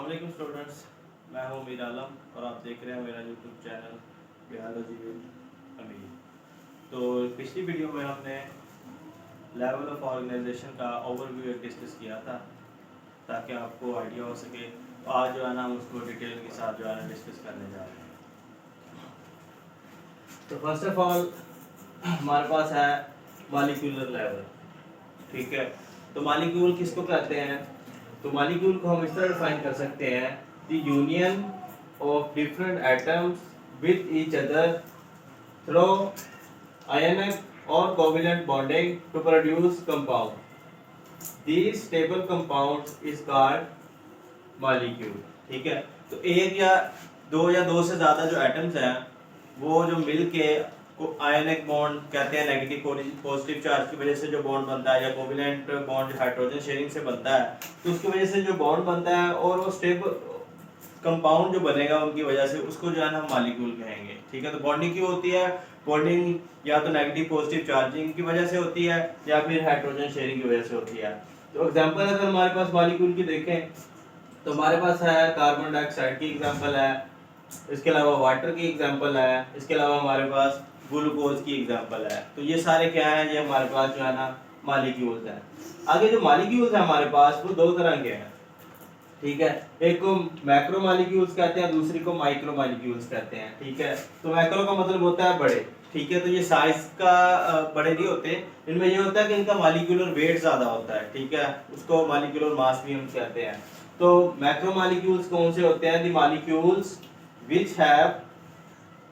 अस्सलाम स्टूडेंट्स, मैं हूं मीर आलम और आप देख रहे हैं मेरा यूट्यूब चैनल बायोलॉजी विद अमीर। तो पिछली वीडियो में हमने लेवल ऑफ ऑर्गेनाइजेशन का ओवरव्यू डिस्कस किया था ताकि आपको आइडिया हो सके। तो आज जो है ना हम उसको डिटेल के साथ जो है ना डिस्कस करने जा रहे हैं। तो फर्स्ट ऑफ ऑल हमारे पास है मॉलिक्यूलर लेवल, ठीक है। तो मॉलिक्यूल किसको कहते हैं? तो मॉलिक्यूल को हम इस तरह डिफाइन कर सकते हैं, the union of different atoms with each other through ionic और covalent bonding to produce compound. This stable compound is called molecule, ठीक है। तो एक या दो से ज्यादा जो एटम्स हैं वो जो मिलके को आयनिक बॉन्ड कहते हैं, नेगेटिव पॉजिटिव चार्ज की वजह से जो बॉन्ड बनता है, या कोवेलेंट बॉन्ड हाइड्रोजन शेयरिंग से बनता है, तो उसकी वजह से जो बॉन्ड बनता है और वो स्टेबल कंपाउंड जो बनेगा उनकी वजह से, उसको जो है ना हम मॉलिक्यूल कहेंगे, ठीक है। तो बॉन्डिंग क्यों होती है? बॉन्डिंग या तो नेगेटिव पॉजिटिव चार्जिंग की वजह से होती है या फिर हाइड्रोजन शेयरिंग की वजह से होती है। तो एग्जांपल अगर हमारे पास मॉलिक्यूल की देखें तो हमारे पास है कार्बन डाइऑक्साइड की एग्जांपल है, इसके अलावा वाटर की एग्जांपल है, इसके अलावा हमारे पास ग्लूकोज की एग्जांपल है। तो ये सारे क्या हैं? ये हमारे पास जो है ना मॉलिक्यूल्स हैं। आगे जो मॉलिक्यूल्स हैं हमारे पास वो दो तरह के हैं, ठीक है। एक को मैक्रो मॉलिक्यूल्स कहते हैं, दूसरी को माइक्रो मॉलिक्यूल्स कहते हैं, ठीक है। तो मैक्रो का मतलब होता है बड़े, ठीक है। तो ये साइज का बड़े नहीं होते, इनमें ये होता है कि इनका मॉलिक्यूलर वेट ज्यादा होता है, ठीक है। उसको मॉलिक्यूलर मास भी हम कहते हैं। तो मैक्रो मॉलिक्यूल्स कौन से होते हैं? The molecules which have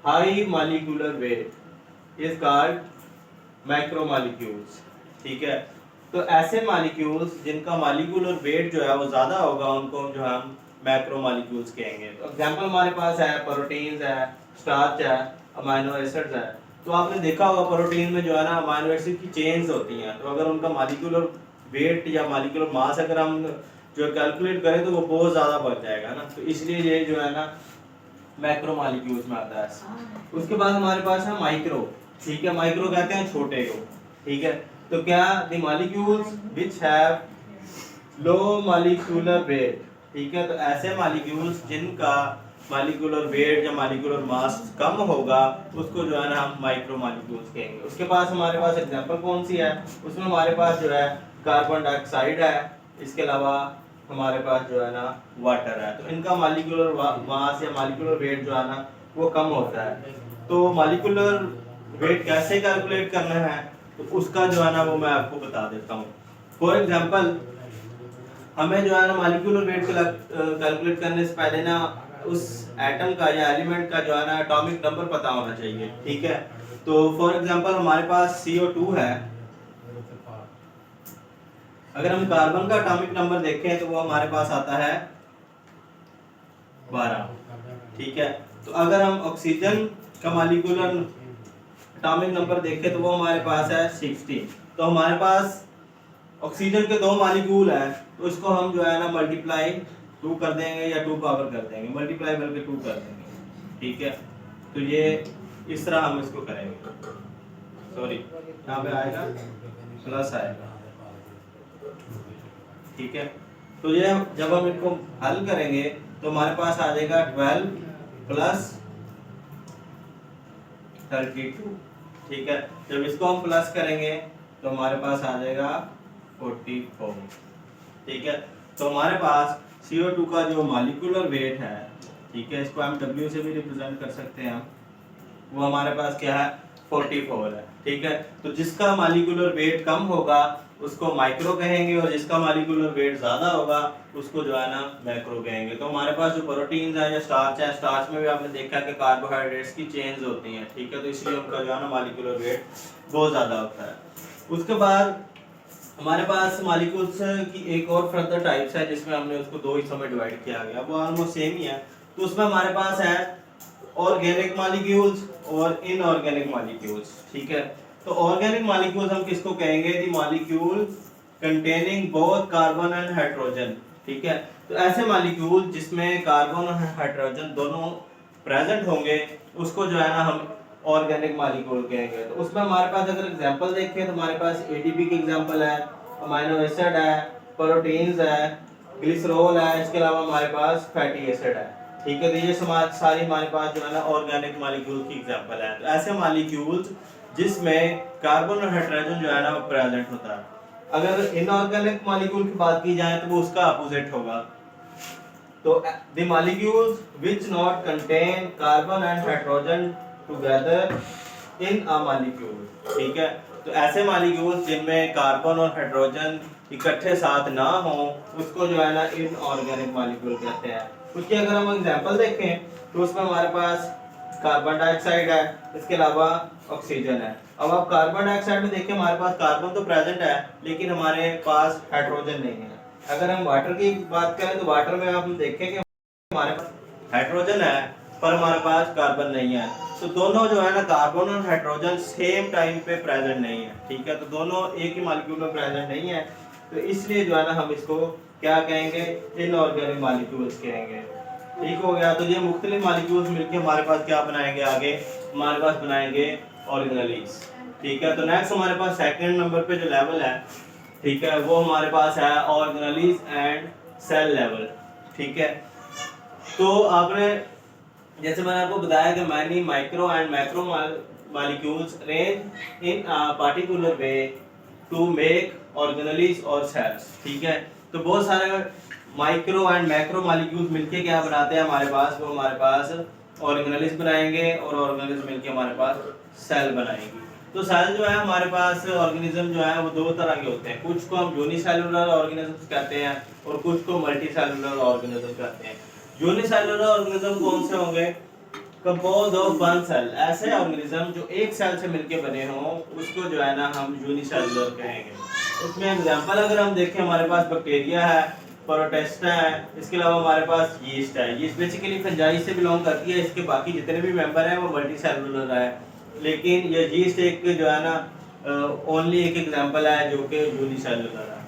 high molecular weight is called macromolecules, ठीक है। तो ऐसे मॉलिक्यूल्स जिनका मॉलिक्यूलर वेट जो है वो ज्यादा होगा उनको जो हम मैक्रोमोलेक्यूल्स कहेंगे। तो एग्जांपल हमारे पास है प्रोटीन्स है, स्टार्च है, अमीनो एसिड्स है। तो आपने देखा होगा प्रोटीन में जो है ना अमीनो एसिड की चेन्स होती हैं, तो अगर उनका मॉलिक्यूलर वेट या मॉलिक्यूलर मास अगर हम जो कैलकुलेट करें तो वो बहुत ज्यादा बढ़ जाएगा ना, तो इसलिए ये जो है ना मैक्रो मॉलिक्यूल्स में आता है। उसके बाद हमारे पास है माइक्रो, ठीक है। माइक्रो कहते हैं छोटे को, ठीक है। तो क्या? The molecules which have low molecular weight, ठीक है। तो ऐसे मॉलिक्यूल्स जिनका मॉलिक्यूलर वेट या मॉलिक्यूलर मास कम होगा उसको जो है ना हम माइक्रो मॉलिक्यूल्स कहेंगे। उसके पास हमारे पास एग्जांपल कौन सी है? उसमें हमारे पास जो है कार्बन डाइऑक्साइड है, इसके अलावा हमारे पास जो है ना वाटर है। तो इनका मॉलिक्यूलर मास या मॉलिक्यूलर वेट जो है ना वो कम होता है। तो मॉलिक्यूलर वेट कैसे कैलकुलेट करना है तो उसका जो है ना वो मैं आपको बता देता हूँ। फॉर एग्जांपल हमें जो है ना मॉलिक्यूलर वेट कैलकुलेट करने से पहले ना उस एटम का या एलिमेंट का जो है ना एटॉमिक नंबर पता होना चाहिए, ठीक है। तो फॉर एग्जांपल हमारे पास CO2 है। अगर हम कार्बन का एटॉमिक नंबर देखें तो वो हमारे पास आता है 12, ठीक है। तो अगर हम ऑक्सीजन का मॉलिक्यूलर एटॉमिक नंबर देखें तो वो हमारे पास है 16। तो हमारे पास ऑक्सीजन के दो मॉलिक्यूल हैं, तो इसको हम जो है ना मल्टीप्लाई 2 कर देंगे या 2 पावर कर देंगे, मल्टीप्लाई करके 2 कर देंगे, ठीक है। तो ये इस तरह हम इसको करेंगे, सॉरी यहाँ पे आएगा प्लस आएगा, ठीक है। तो ये जब हम इनको हल करेंगे तो हमारे पास आ जाएगा 12 प्लस 32, ठीक है। जब इसको हम प्लस करेंगे तो हमारे पास आ जाएगा 44, ठीक है। तो हमारे पास CO2 का जो मॉलिक्यूलर वेट है, ठीक है, इसको हम W से भी रिप्रेजेंट कर सकते हैं, वो हमारे पास क्या है 44 है, ठीक है। तो जिसका मॉलिक्यूलर वेट कम होगा उसको माइक्रो कहेंगे और जिसका मॉलिक्यूलर वेट ज्यादा होगा उसको जो है ना मैक्रो कहेंगे। तो हमारे पास जो प्रोटीन्स है या स्टार्च है, स्टार्च में भी आपने देखा कि कार्बोहाइड्रेट्स की चेन्स होती हैं, ठीक है। तो इसलिए उनका जो है ना मॉलिक्यूलर वेट बहुत ज्यादा होता है। उसके बाद हमारे पास मॉलिक्यूल्स की एक और फर्दर टाइप्स है जिसमें हमने उसको दो हिस्सों में डिवाइड किया गया, वो ऑलमोस्ट सेम ही है। तो उसमें हमारे पास है ऑर्गेनिक मॉलिक्यूल्स और इनऑर्गेनिक मॉलिक्यूल्स, ठीक है। तो ऑर्गेनिक मॉलिक्यूल्स हम किसको कहेंगे? The molecule containing both carbon and hydrogen, ठीक है। तो ऐसे मॉलिक्यूल जिसमें कार्बन और हाइड्रोजन दोनों प्रेजेंट होंगे उसको जो है ना हम ऑर्गेनिक मॉलिक्यूल कहेंगे। तो उसमें हमारे पास अगर एग्जांपल देखें तो हमारे पास ATP की एग्जांपल है, अमीनो एसिड है, प्रोटीन्स है, ग्लिसरॉल है, इसके अलावा हमारे पास फैटी एसिड है। ठीक है, तो ये सारी हमारे पास जो है ना ऑर्गेनिक मॉलिक्यूल की एग्जांपल है। तो ऐसे मॉलिक्यूल्स जिसमें कार्बन और हाइड्रोजन जो है ना वो प्रेजेंट होता है। अगर इनऑर्गेनिक मॉलिक्यूल की बात की जाए तो वो उसका अपोजिट होगा। तो the molecules which not contain carbon and hydrogen together in a molecule. ठीक है, तो ऐसे मॉलिक्यूल्स जिनमें कार्बन और हाइड्रोजन इकट्ठे साथ ना हो उसको जो है ना इनऑर्गेनिक मॉलिक्यूल कहते हैं। उसकी अगर हम एग्जांपल देखें तो उसमें हमारे पास कार्बन डाइऑक्साइड है, इसके अलावा ऑक्सीजन है। अब आप कार्बन डाइऑक्साइड में देखें, हमारे पास कार्बन तो प्रेजेंट है लेकिन हमारे पास हाइड्रोजन नहीं है। अगर हम वाटर की बात करें तो वाटर में हम देखें कि हमारे पास हाइड्रोजन है पर हमारे पास कार्बन नहीं है। तो दोनों जो है ना कार्बन और हाइड्रोजन सेम टाइम पे प्रेजेंट नहीं है। ठीक है, तो दोनों एक ही मॉलिक्यूल में प्रेजेंट नहीं है, तो इसलिए जो है ना हम इसको क्या कहेंगे, इनऑर्गेनिक मॉलिक्यूल्स कहेंगे। ठीक हो गया, तो ये मुख्तलिफ मॉलिक्यूल्स मिलके हमारे पास क्या बनाएंगे, आगे हमारे पास बनाएंगे ऑर्गेनेलीज। ठीक है, तो नेक्स्ट हमारे पास सेकंड नंबर पे जो लेवल है, ठीक है, वो हमारे पास है ऑर्गेनेलीज एंड सेल लेवल। ठीक है, तो आपने जैसे मैंने आपको बताया कि many micro and macro molecules arrange in a particular way to make organelles और सेल्स। ठीक है, तो बहुत सारे माइक्रो एंड मैक्रो मॉलिक्यूल्स मिलके क्या बनाते हैं हमारे पास, वो हमारे पास ऑर्गेनेलीज बनाएंगे और ऑर्गेनेलीज मिलके हमारे पास सेल बनाएंगी। तो सेल जो है हमारे पास ऑर्गेनिज्म जो है वो दो तरह के होते हैं, कुछ को हम यूनिसेलुलर ऑर्गेनिजम्स कहते हैं और कुछ को मल्टीसेलुलर ऑर्गेनिज्म कहते हैं। यूनिसेलुलर ऑर्गेनिज्म कौन से होंगे, कंपोज ऑफ वन सेल, ऐसे ऑर्गेनिज्म जो एक सेल से मिलके बने हों उसको जो है ना हम यूनिसेलुलर कहेंगे। उसमें एग्जांपल अगर हम देखें, हमारे पास बैक्टीरिया है, प्रोटिस्टा है, इसके अलावा हमारे पास यीस्ट है। यीस्ट बेसिकली फंजाई से बिलोंग करती है, इसके बाकी जितने भी मेंबर हैं वो मल्टीसेलुलर है, लेकिन ये यीस्ट एक जो है ना ओनली एक एग्जांपल है जो कि यूनिसेलुलर है।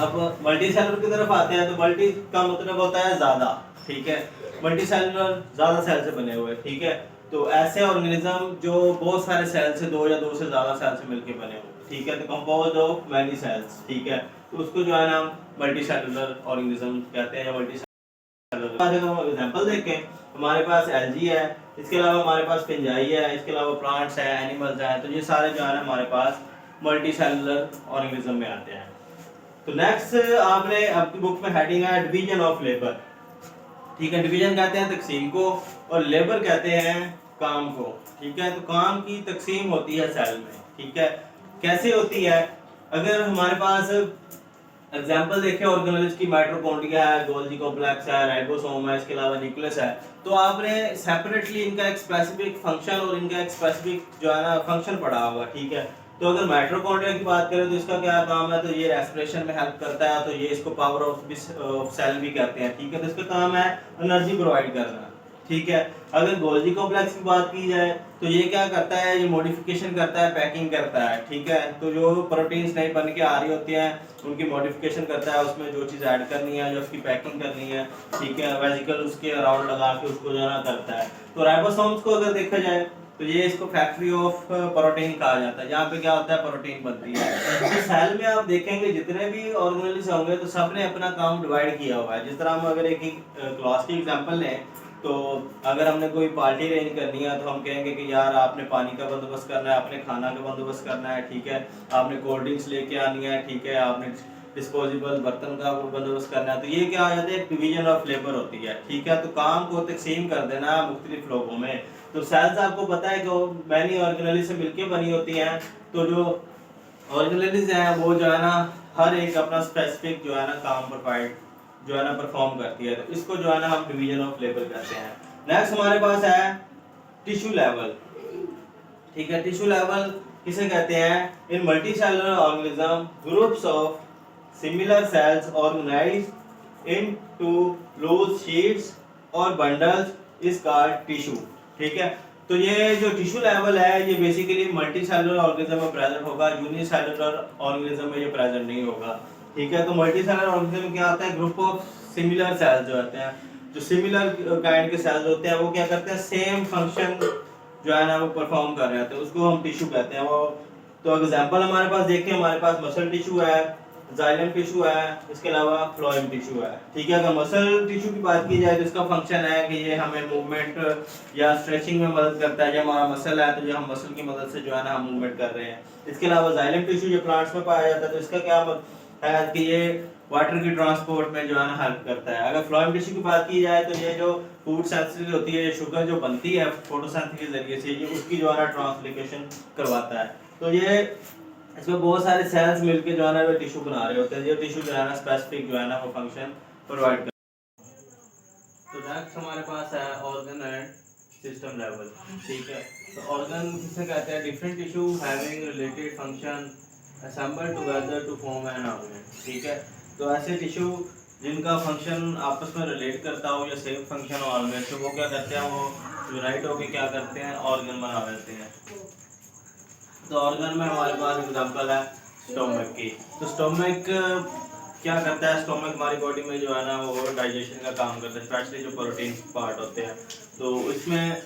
अब मल्टी सेलुलर की तरफ आते हैं, तो मल्टी का मतलब होता है ज्यादा। ठीक है, मल्टी सेलुलर ज्यादा सेल से बने हुए। ठीक है, तो ऐसे ऑर्गेनिज्म जो बहुत सारे सेल से, दो या दो से ज्यादा सेल से मिलकर बने हुए। ठीक है, तो कंपोज ऑफ मैनी सेल्स। ठीक है, तो उसको जो है ना मल्टी सेलुलर ऑर्गेनिज्म कहते हैं या मल्टी सेलुलर। अगर हम एग्जांपल देखें, हमारे पास एल्गी है, इसके अलावा हमारे पास फंजाई है, इसके अलावा प्लांट्स है, एनिमल्स है, तो ये सारे जो है ना हमारे पास मल्टी सेलुलर ऑर्गेनिज्म में आते हैं। तो नेक्स्ट आपने आपकी बुक में हेडिंग है डिवीजन ऑफ लेबर। ठीक है, डिवीजन कहते हैं तकसीम को और लेबर कहते हैं काम को। ठीक है, तो काम की तकसीम होती है सेल में। ठीक है, कैसे होती है, अगर हमारे पास एग्जांपल देखें ऑर्गेनेल्स की, माइटोकॉन्ड्रिया है, गोल्गी कॉम्प्लेक्स है, राइबोसोम है, इसके अलावा न्यूक्लियस है, तो आपने सेपरेटली इनका एक स्पेसिफिक फंक्शन और इनका एक स्पेसिफिक जो है ना फंक्शन पढ़ा होगा। ठीक है, तो अगर माइटोकॉन्ड्रिया की बात करें तो इसका क्या काम है, तो ये रेस्पिरेशन में हेल्प करता है, तो ये इसको पावर ऑफ सेल भी कहते हैं। ठीक है, तो इसका काम है एनर्जी प्रोवाइड करना। ठीक है, अगर गोल्गी कॉम्प्लेक्स की बात की जाए तो ये क्या करता है, ये मॉडिफिकेशन करता है, पैकिंग करता है। ठीक है, तो जो प्रोटीन्स नई बन के आ रही होती हैं उनकी मॉडिफिकेशन करता है, उसमें जो चीज़ ऐड करनी है, जो उसकी पैकिंग करनी है, ठीक है, वेजिकल उसके अराउंड लगा के उसको जो है करता है। तो राइबोसोम्स को अगर देखा जाए तो ये इसको फैक्ट्री ऑफ प्रोटीन कहा जाता है, जहाँ पे क्या होता है, प्रोटीन बनती है। तो सेल में आप देखेंगे जितने भी ऑर्गेनेल्स होंगे तो सबने अपना काम डिवाइड किया हुआ है। जिस तरह हम अगर एक क्लास की एग्जांपल लें, तो अगर हमने कोई पार्टी अरेंज करनी है तो हम कहेंगे कि यार आपने पानी का बंदोबस्त करना है, आपने खाना का बंदोबस्त करना है, ठीक है, आपने कोल्ड ड्रिंक्स लेके आनी है, ठीक है, आपने डिस्पोजेबल बर्तन का बंदोबस्त करना है। तो ये क्या आ जाता है, एक डिवीजन ऑफ लेबर होती है। ठीक है, तो काम को तकसीम कर देना मुख्तलिफ लोगों में। तो सेल्स आपको पता है कि मैनी ऑर्गेनेल्स से मिलकर बनी होती हैं, तो जो ऑर्गेनेल्स हैं वो जो है ना हर एक अपना स्पेसिफिक जो है ना काम प्रोवाइड जो है ना परफॉर्म करती है, तो इसको जो है ना हम डिवीजन ऑफ लेबर कहते हैं। नेक्स्ट हमारे पास है टिश्यू लेवल। ठीक है, टिश्यू लेवल किसे कहते हैं, in multi cellular organism groups of similar cells organized into loose sheets और बंडल्स इज कॉल्ड टिश्यू। ठीक है, तो ये जो टिश्यू लेवल है ये बेसिकली मल्टी सेलुलर ऑर्गेनिज्म में प्रेजेंट होगा, यूनिसेलुलर ऑर्गेनिज्म में ये प्रेजेंट नहीं होगा। ठीक है, तो मल्टी सेलुलर ऑर्गेनिज्म क्या होता है, ग्रुप ऑफ सिमिलर सेल्स जो होते हैं, जो सिमिलर काइंड के सेल्स होते हैं वो क्या करते हैं, सेम फंक्शन जो है ना वो परफॉर्म कर रहे होते हैं, उसको हम टिश्यू कहते हैं। वो तो एग्जांपल हमारे पास देखिए, हमारे पास मसल टिश्यू है, जाइलम टिश्यू है, इसके अलावा फ्लोएम टिश्यू है। ठीक है, अगर मसल टिश्यू की बात की जाए तो इसका फंक्शन है कि ये हमें मूवमेंट या स्ट्रेचिंग में मदद करता है। जब हमारा मसल है तो ये हम मसल की मदद से जो है ना हम मूवमेंट कर रहे हैं। इसके अलावा जाइलम टिश्यू जो प्लांट्स में पाया जाता है तो इसका क्या है कि ये वाटर की ट्रांसपोर्ट में जो है ना हेल्प करता है। अगर फ्लोएम टिश्यू की बात की जाए तो ये जो फूड सिंथेसिस होती है, शुगर जो बनती है फोटोसिंथेसिस के जरिए से, ये उसकी जो है ना ट्रांसलोकेशन करवाता है। तो ये इसमें बहुत सारे सेल्स मिलके जो है ना वो टिश्यू बना रहे होते हैं। ये टिश्यू जो है ना स्पेसिफिक जो है ना वो फंक्शन प्रोवाइड कर। तो नेक्स्ट हमारे पास है ऑर्गन एंड सिस्टम लेवल। ठीक है, तो ऑर्गन किसे कहते हैं? Different tissue having related function assemble together to form an organ. ठीक है, तो ऐसे टिश्यू जिनका फंक्शन आपस में रिलेट करता हो या सेम फंक्शन ऑर्गन, तो वो क्या करते हैं, वो यूनाइट होकर क्या करते हैं, ऑर्गन बना देते हैं। तो ऑर्गन में हमारे पास एग्जांपल है स्टोमक की। तो स्टोमक क्या करता है? स्टोमक हमारी बॉडी में जो है ना वो डाइजेशन का काम करता है, स्पेशली जो प्रोटीन पार्ट होते हैं। तो इसमें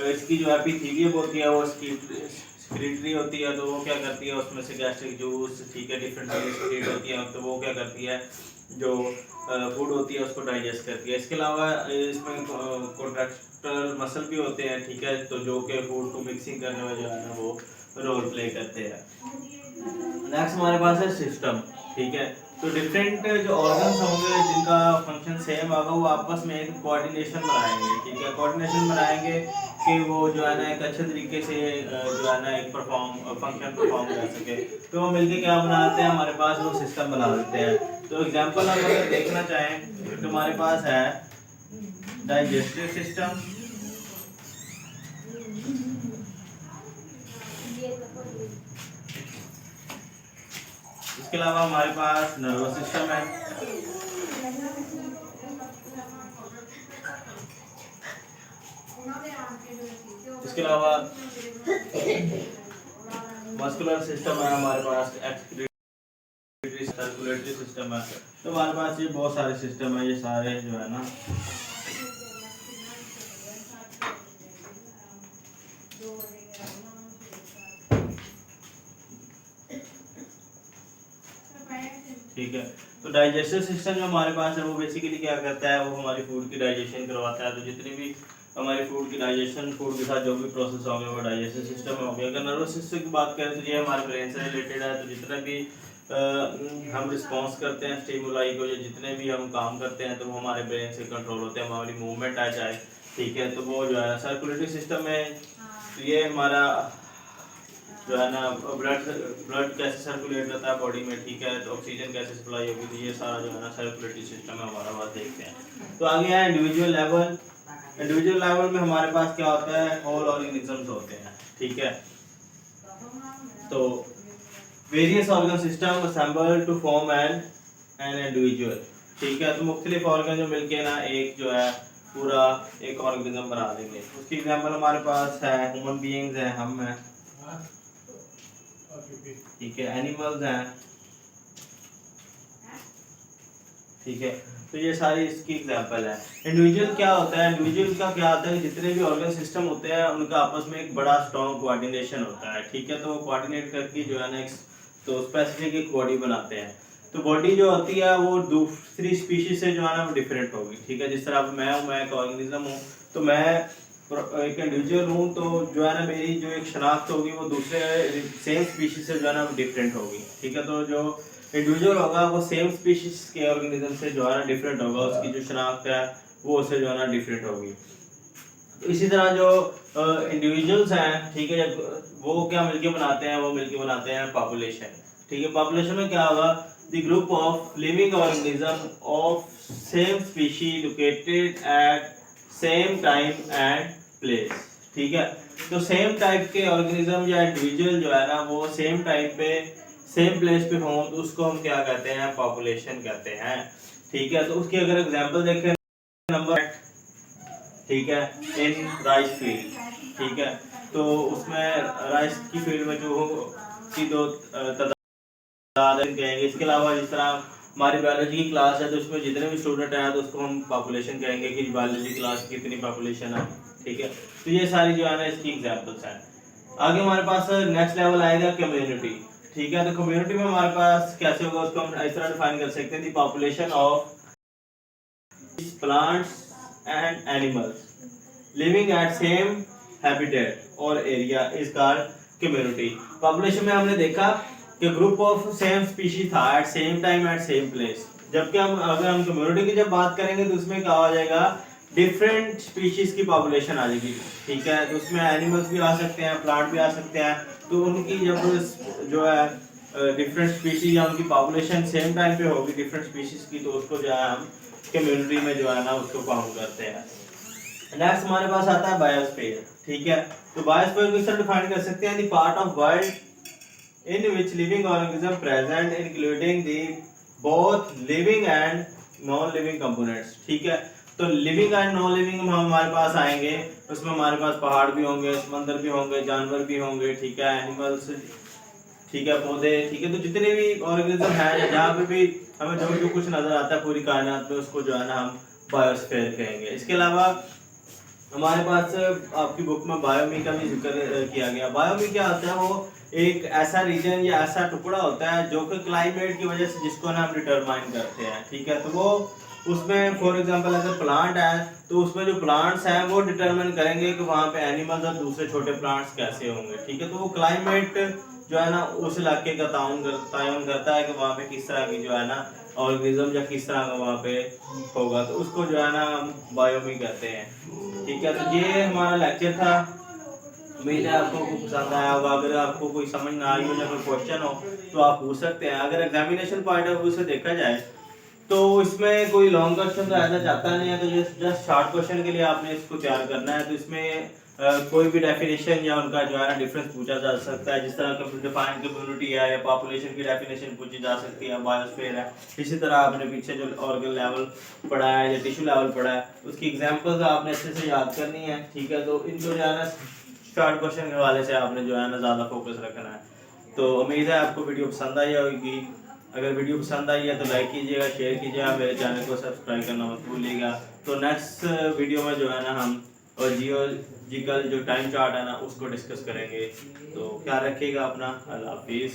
इसकी जो एपिथेलियम होती है वो सेक्रेटरी होती है। तो वो क्या करती है, उसमें से गैस्ट्रिक जूस, ठीक है, डिफरेंट सेक्रेट होती है, तो वो क्या करती है, जो फूड होती है उसको डाइजेस्ट करती है। इसके अलावा इसमें कॉन्ट्रैक्टर मसल भी होते हैं। ठीक है, तो जो कि फूड को मिक्सिंग करने में जो है ना वो रोल प्ले करते हैं। नेक्स्ट हमारे पास है सिस्टम। ठीक है, तो डिफरेंट जो ऑर्गन्स होंगे जिनका फंक्शन सेम होगा वो आपस में एक कोऑर्डिनेशन बनाएंगे। ठीक है, कोऑर्डिनेशन बनाएंगे कि वो जो है ना एक अच्छे तरीके से जो है ना एक फंक्शन परफॉर्म कर सके। तो वो मिलके क्या बनाते हैं, हमारे पास वो सिस्टम बना देते हैं। तो एग्जांपल हम अगर देखना चाहें तो हमारे पास है डाइजेस्टिव सिस्टम, इसके अलावा हमारे पास नर्वस सिस्टम है, इसके अलावा मस्कुलर सिस्टम है, हमारे पास एक्सक्रीटरी सर्कुलेटरी सिस्टम है। तो हमारे पास ये बहुत सारे सिस्टम है, ये सारे जो है ना ठीक है। तो डाइजेस्टिव सिस्टम जो हमारे पास है वो बेसिकली क्या करता है, वो हमारी फूड की डाइजेशन करवाता है। तो जितनी भी हमारी फूड की डाइजेशन, फूड के साथ जो भी प्रोसेस होंगे वो डाइजेस्टिव सिस्टम में होंगे। अगर नर्वस सिस्टम की बात करें तो ये हमारे ब्रेन से रिलेटेड है। तो जितने भी हम रिस्पॉन्स करते हैं स्टिमुलाई को, या जितने भी हम काम करते हैं तो वो हमारे ब्रेन से कंट्रोल होते हैं, हमारी मूवमेंट आ जाए। ठीक है, तो वो जो है सर्कुलेटरी सिस्टम में, तो ये हमारा जो है ना ब्लड कैसे सर्कुलेट करता है बॉडी में। ठीक है, तो ऑक्सीजन कैसे सप्लाई होगी, तो ये सारा जो है ना सर्कुलेटरी सिस्टम है हमारा, बात देखते हैं। तो आगे है इंडिविजुअल लेवल। इंडिविजुअल लेवल में हमारे पास क्या होता है, होल ऑर्गेनिजम्स होते हैं। ठीक है, तो various organ system assemble to form an individual. ठीक है, तो मुख्तलिफ ऑर्गन जो मिलके ना एक जो है पूरा एक ऑर्गेनिज्म बना देंगे। उसकी एग्जांपल हमारे पास है ह्यूमन बीइंग्स हैं, हम हैं, ठीक है, एनिमल्स हैं। ठीक है, तो ये सारी इसकी एग्जांपल है। इंडिविजुअल क्या होता है, इंडिविजुअल का क्या होता है, जितने भी ऑर्गन सिस्टम होते हैं उनका आपस में एक बड़ा स्ट्रॉन्ग कोऑर्डिनेशन होता है। ठीक है, तो वो कोऑर्डिनेट करके जो है ना तो स्पेसिफिक एक बॉडी बनाते हैं। तो बॉडी जो होती है वो दूसरी स्पीशीज से जो है ना वो डिफरेंट होगी। ठीक है, जिस तरह अब मैं हूँ, मैं एक ऑर्गेनिज्म हूँ, तो मैं एक इंडिविजुअल हूँ, तो जो है ना मेरी जो एक शनाख्त होगी वो दूसरे सेम स्पीशीज से जो है ना डिफरेंट होगी। ठीक है, तो जो इंडिविजुअल होगा वो सेम स्पीशीज के ऑर्गेनिज्म से जो है ना डिफरेंट होगा, उसकी जो शनाख्त है वो उससे जो है ना डिफरेंट होगी। तो इसी तरह जो इंडिविजुअल्स हैं, ठीक है, वो क्या मिलके बनाते हैं, वो मिलके बनाते हैं पॉपुलेशन। ठीक है, पॉपुलेशन में क्या होगा, the group of living organism of same species located at same time and place. ठीक है, तो सेम टाइप के ऑर्गेनिज्म या इंडिविजुअल जो है ना वो सेम टाइप पे सेम प्लेस पे हों तो उसको हम क्या कहते हैं, पॉपुलेशन कहते हैं। ठीक है, तो उसकी अगर एग्जांपल देखें, नंबर, ठीक है, इन राइस फील्ड। ठीक है, तो उसमें राइस की फील्ड में जो की दो तादाद कहेंगे। इसके अलावा जिस तरह हमारी बायोलॉजी की क्लास है तो उसमें जितने भी स्टूडेंट हैं तो उसको हम पॉपुलेशन कहेंगे कि बायोलॉजी क्लास की कितनी पॉपुलेशन है। ठीक है, तो ये सारी जो है ना इसकी एग्जांपल्स हैं। आगे हमारे पास नेक्स्ट लेवल आएगा कम्युनिटी। ठीक है। तो कम्युनिटी में हमारे पास कैसे होगा, उसको हम इस तरह डिफाइन कर सकते हैं, the population of plants and animals living at same habitat और area is called community. Population में हमने देखा कि ग्रुप ऑफ सेम स्पीशीज था at same time at same place, जबकि हम अगर हम कम्युनिटी की जब बात करेंगे तो उसमें क्या हो जाएगा, डिफरेंट स्पीशीज की पॉपुलेशन आ जाएगी। ठीक है, तो उसमें एनिमल्स भी आ सकते हैं, प्लांट भी आ सकते हैं, तो उनकी जब जो है डिफरेंट स्पीशीज या उनकी पॉपुलेशन सेम टाइम पे होगी डिफरेंट स्पीशीज की, तो उसको जो है हम कम्युनिटी में जो है ना उसको काउंट करते हैं। नेक्स्ट हमारे पास आता है बायोस्फीयर। ठीक है, तो बायोस्फीयर को इस तरह डिफाइन कर सकते हैं, the part of world in which living organism present including the both living and non living components. ठीक है, तो लिविंग एंड नॉन लिविंग में हमारे पास आएंगे, उसमें हमारे पास पहाड़ भी होंगे, समंदर भी होंगे, जानवर भी होंगे, ठीक है, एनिमल्स, ठीक है, पौधे, ठीक है, तो जितने भी ऑर्गेनिज्म है जहाँ पे भी हमें जो जो कुछ नजर आता है पूरी कायनात में, उसको जो है ना हम बायोस्फीयर कहेंगे। इसके अलावा हमारे पास आपकी बुक में बायोमी का भी जिक्र किया गया। बायोमी क्या होता है, वो एक ऐसा रीजन या ऐसा टुकड़ा होता है जो कि क्लाइमेट की वजह से जिसको ना हम डिटरमाइन करते हैं। ठीक है, तो वो उसमें फॉर एग्जांपल अगर प्लांट है तो उसमें जो प्लांट्स हैं वो डिटरमाइन करेंगे कि वहाँ पे एनिमल्स और दूसरे छोटे प्लांट्स कैसे होंगे। ठीक है, तो वो क्लाइमेट जो है ना उस इलाके का तायुन करता है कि वहाँ पे किस तरह की जो है ना ऑर्गेनिज्म या किस तरह का वहाँ पे होगा, तो उसको जो है ना हम बायोमी कहते हैं। ठीक है, तो ये हमारा लेक्चर था, उम्मीद है आपको पसंद आया होगा। अगर आपको कोई समझ ना आई हो या कोई क्वेश्चन हो तो आप पूछ सकते हैं। अगर एग्जामिनेशन पॉइंट ऑफ व्यू से देखा जाए तो इसमें कोई लॉन्ग क्वेश्चन तो ऐसा चाहता नहीं है, तो जस्ट शॉर्ट क्वेश्चन के लिए आपने इसको तैयार करना है। तो इसमें कोई भी डेफिनेशन या उनका जो है ना डिफरेंस पूछा जा सकता है, जिस तरह डिफाइंड कम्युनिटी है या पॉपुलेशन की डेफिनेशन पूछी जा सकती है, बायोस्फीयर है। इसी तरह आपने पीछे जो ऑर्गन लेवल पढ़ा है या टिश्यू लेवल पढ़ा है उसकी एग्जांपल्स आपने अच्छे से याद करनी है। ठीक है, तो इनको जो है ना शॉर्ट क्वेश्चन के हवाले से आपने जो है ना ज़्यादा फोकस रखना है। तो उम्मीद है आपको वीडियो पसंद आई होगी। अगर वीडियो पसंद आई है तो लाइक कीजिएगा, शेयर कीजिएगा, मेरे चैनल को सब्सक्राइब करना मत भूलिएगा। तो नेक्स्ट वीडियो में जो है ना हम और जियोलॉजिकल जो टाइम चार्ट है ना उसको डिस्कस करेंगे। तो ख्याल रखिएगा अपना, अल्लाह हाफिज़।